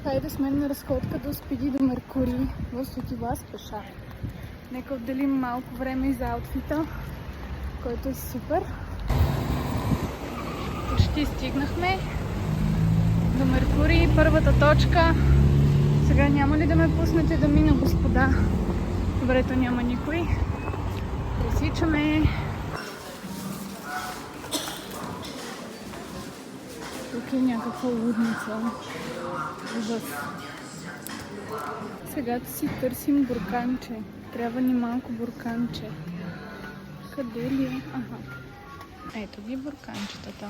Хайде сме на разходка до Спиди до Меркурий в Сотила пеша. Нека отделим малко време и за аутфита, който е супер. Почти стигнахме до Меркурий, първата точка. Сега няма ли да ме пуснете да мина, господа? Добре, то няма никой. Пресичаме. Тук е някаква лудница. Ужас. Сега си търсим бурканче. Трябва ни малко бурканче. Къде ли е? Аха. Ето ги бурканчетата.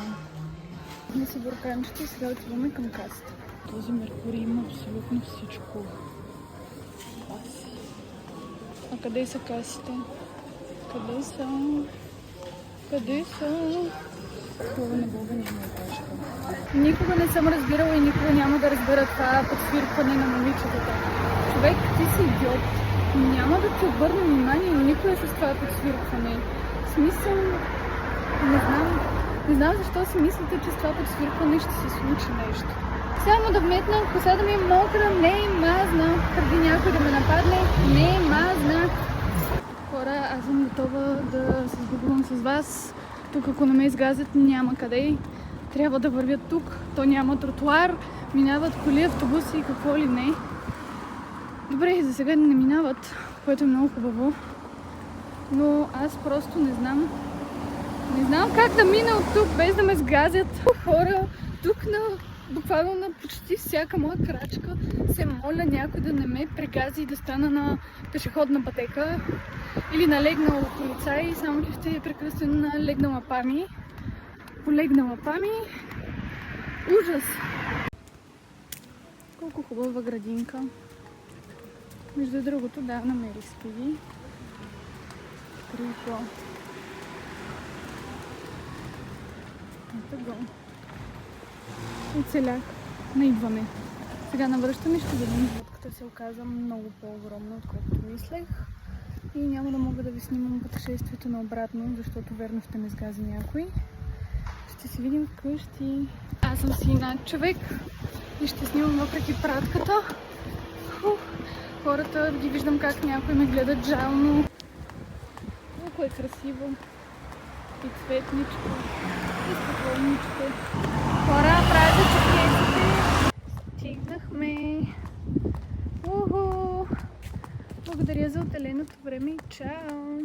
Не са бурканчета и сега отиваме към касата. Този Меркурий има абсолютно всичко. А къде са касите? Къде са? Къде са? Това не Бога няма тежка. Никога не съм разбирала и никога няма да разбера това подсвиркване на момичетата. Човек, ти си идиот. Няма да ти обърна внимание никога с това подсвиркване. В смисъл, не знам защо си мислите, че с това подсвиркване ще се случи нещо. Само да вметна, косата ми е мокра, не е мазна. Преди някой да ме нападне, не е мазна. Хора, аз съм готова да се сбогувам с вас. Тук ако не ме изгазят, няма къде. Трябва да вървят тук. То няма тротуар. Минават коли, автобуси и какво ли не. Добре, за сега не минават, което е много хубаво. Но аз просто не знам. Не знам как да мина от тук, без да ме сгазят. Хора, тук буквално на почти всяка моя крачка се моля някой да не ме прегази и да стана на пешеходна пътека или налегнал полицай, само че ще е прекръстен на легнала пами. Полегнала пами. Ужас! Колко хубава градинка. Между другото, да, намерих Спиди. Криво. Ето го. Оцелях. Наидваме. Сега навръщаме, ще видим. Лодката се оказа много по-огромна, отколкото мислех. И няма да мога да ви снимам пътешествието наобратно, защото верно ще ме сгази някой. Ще се видим вкъщи. Аз съм си над човек и ще снимам въпреки пратката. Хората ги виждам как някои ме гледат жално. Колко е красиво. И цветничко. И спокойничко. Хора, правя чекетите. Стигнахме. Уху! Благодаря за отделеното време и чао!